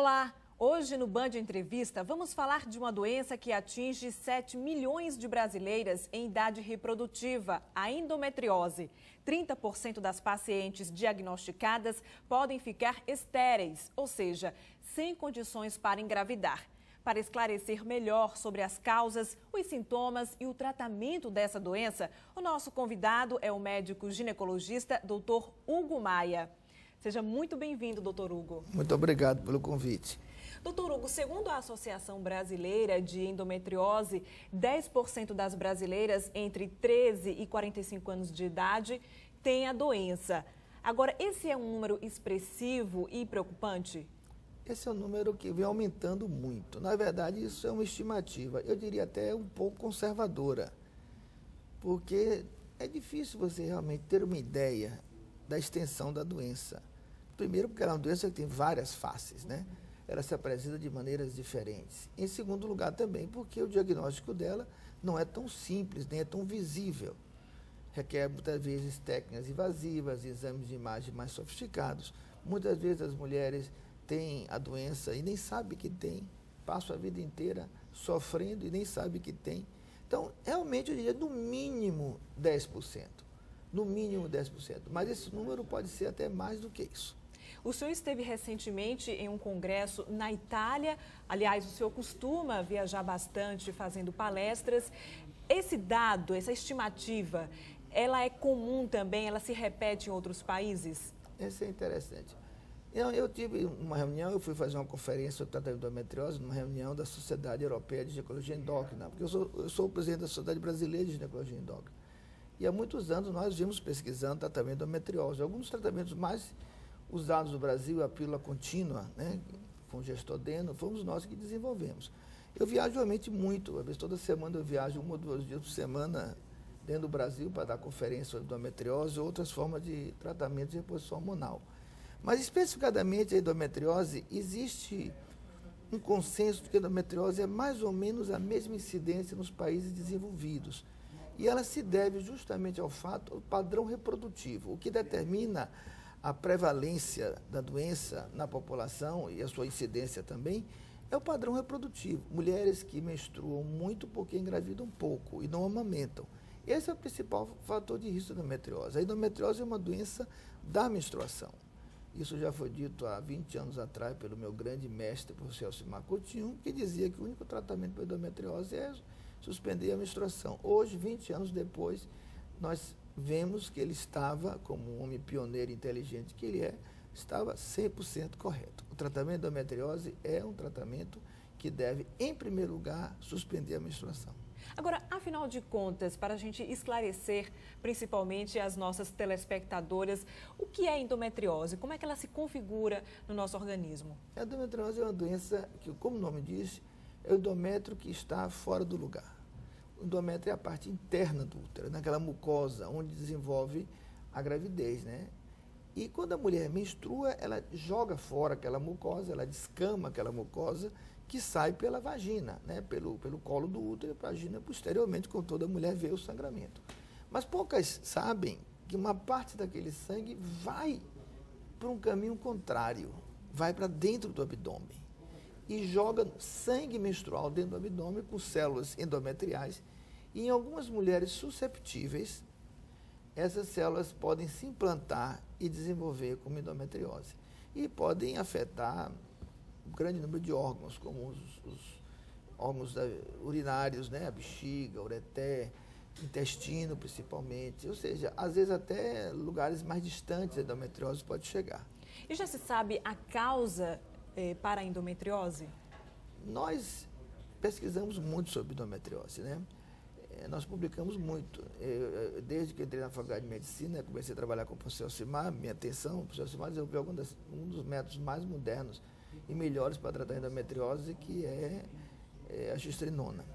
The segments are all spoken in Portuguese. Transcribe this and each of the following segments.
Olá! Hoje no Band Entrevista vamos falar de uma doença que atinge 7 milhões de brasileiras em idade reprodutiva, a endometriose. 30% das pacientes diagnosticadas podem ficar estéreis, ou seja, sem condições para engravidar. Para esclarecer melhor sobre as causas, os sintomas e o tratamento dessa doença, o nosso convidado é o médico ginecologista Dr. Hugo Maia. Seja muito bem-vindo, Dr. Hugo. Muito obrigado pelo convite. Dr. Hugo, segundo a Associação Brasileira de Endometriose, 10% das brasileiras entre 13 e 45 anos de idade têm a doença. Agora, esse é um número expressivo e preocupante? Esse é um número que vem aumentando muito. Na verdade, isso é uma estimativa, eu diria até um pouco conservadora, porque é difícil você realmente ter uma ideia da extensão da doença. Primeiro, porque ela é uma doença que tem várias faces, né? Ela se apresenta de maneiras diferentes. Em segundo lugar, também, porque o diagnóstico dela não é tão simples, nem é tão visível. Requer, muitas vezes, técnicas invasivas, exames de imagem mais sofisticados. Muitas vezes as mulheres têm a doença e nem sabem que tem, passam a vida inteira sofrendo e nem sabem que tem. Então, realmente, eu diria, no mínimo 10%. No mínimo 10%. Mas esse número pode ser até mais do que isso. O senhor esteve recentemente em um congresso na Itália. Aliás, o senhor costuma viajar bastante fazendo palestras. Esse dado, essa estimativa, ela é comum também? Ela se repete em outros países? Isso é interessante. Eu tive uma reunião, eu fui fazer uma conferência sobre tratamento da endometriose, numa reunião da Sociedade Europeia de Ginecologia Endócrina, porque eu sou o presidente da Sociedade Brasileira de Ginecologia Endócrina. E há muitos anos nós vimos pesquisando tratamento da endometriose. Alguns dos tratamentos mais usados no Brasil, a pílula contínua, né, com gestodeno, fomos nós que desenvolvemos. Eu viajo realmente muito, às vezes toda semana eu viajo 1 ou 2 dias por semana dentro do Brasil para dar conferência sobre endometriose ou outras formas de tratamento de reposição hormonal. Mas especificadamente a endometriose, existe um consenso de que a endometriose é mais ou menos a mesma incidência nos países desenvolvidos. E ela se deve justamente ao fato, ao padrão reprodutivo, o que determina a prevalência da doença na população e a sua incidência também, é o padrão reprodutivo. Mulheres que menstruam muito porque engravidam pouco e não amamentam. Esse é o principal fator de risco da endometriose. A endometriose é uma doença da menstruação. Isso já foi dito há 20 anos atrás pelo meu grande mestre, o professor Elcimar Coutinho, que dizia que o único tratamento para a endometriose é suspender a menstruação. Hoje, 20 anos depois, nós vemos que ele estava, como um homem pioneiro e inteligente que ele é, estava 100% correto. O tratamento da endometriose é um tratamento que deve, em primeiro lugar, suspender a menstruação. Agora, afinal de contas, para a gente esclarecer, principalmente as nossas telespectadoras, o que é endometriose? Como é que ela se configura no nosso organismo? A endometriose é uma doença que, como o nome diz, é o endométrio que está fora do lugar. O endométrio é a parte interna do útero, naquela mucosa onde desenvolve a gravidez, né? E quando a mulher menstrua, ela joga fora aquela mucosa, ela descama aquela mucosa que sai pela vagina, né? Pelo colo do útero e para a vagina posteriormente, quando toda mulher vê o sangramento. Mas poucas sabem que uma parte daquele sangue vai para um caminho contrário, vai para dentro do abdômen e joga sangue menstrual dentro do abdômen com células endometriais. E em algumas mulheres susceptíveis, essas células podem se implantar e desenvolver como endometriose. E podem afetar um grande número de órgãos, como os órgãos urinários, né? A bexiga, o ureter, intestino principalmente. Ou seja, às vezes até lugares mais distantes a endometriose pode chegar. E já se sabe a causa para a endometriose? Nós pesquisamos muito sobre endometriose, né? Nós publicamos muito. Desde que entrei na faculdade de medicina, comecei a trabalhar com o professor Elcimar, minha atenção, o professor Elcimar desenvolveu um dos métodos mais modernos e melhores para tratar a endometriose, que é a gestrinona.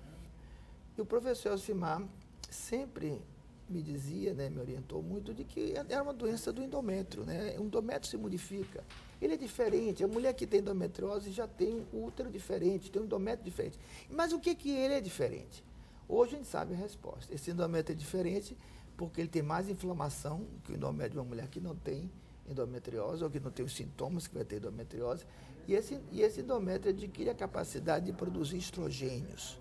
E o professor Elcimar sempre me dizia, né, me orientou muito, de que era uma doença do endométrio, né? O endométrio se modifica. Ele é diferente. A mulher que tem endometriose já tem um útero diferente, tem um endométrio diferente. Mas o que ele é diferente? Hoje a gente sabe a resposta. Esse endométrio é diferente porque ele tem mais inflamação que o endométrio de uma mulher que não tem endometriose, ou que não tem os sintomas que vai ter endometriose, e esse endométrio adquire a capacidade de produzir estrogênios.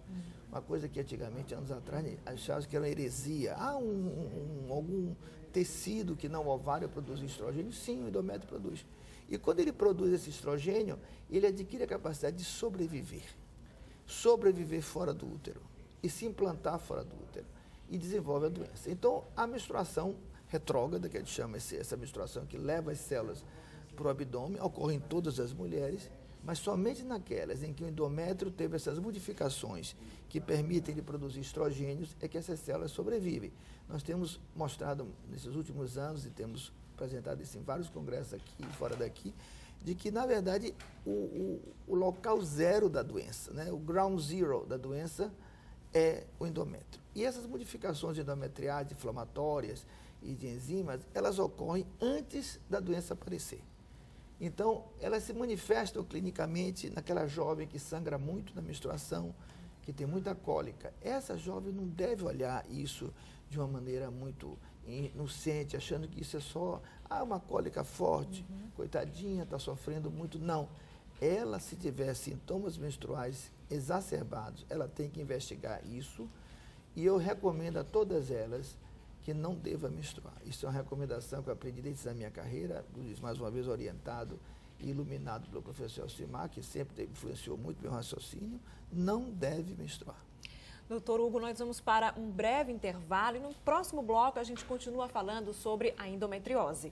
Uma coisa que antigamente, anos atrás, achavam que era uma heresia. Algum tecido que não o ovário produz estrogênio? Sim, o endométrio produz. E quando ele produz esse estrogênio, ele adquire a capacidade de sobreviver. Sobreviver fora do útero e se implantar fora do útero. E desenvolve a doença. Então, a menstruação retrógrada, que a gente chama essa menstruação que leva as células para o abdômen, ocorre em todas as mulheres, mas somente naquelas em que o endométrio teve essas modificações que permitem ele produzir estrogênios, é que essas células sobrevivem. Nós temos mostrado nesses últimos anos, e temos apresentado isso em vários congressos aqui e fora daqui, de que, na verdade, o local zero da doença, né, o ground zero da doença é o endométrio. E essas modificações de endometriase, inflamatórias e de enzimas, elas ocorrem antes da doença aparecer. Então, elas se manifestam clinicamente naquela jovem que sangra muito na menstruação, que tem muita cólica. Essa jovem não deve olhar isso de uma maneira muito inocente, achando que isso é só uma cólica forte, coitadinha, está sofrendo muito. Não. Ela, se tiver sintomas menstruais exacerbados, ela tem que investigar isso, e eu recomendo a todas elas que não deva menstruar. Isso é uma recomendação que eu aprendi desde a minha carreira, mais uma vez orientado e iluminado pelo professor Elcimar, que sempre influenciou muito meu raciocínio. Não deve menstruar. Doutor Hugo, nós vamos para um breve intervalo e no próximo bloco a gente continua falando sobre a endometriose.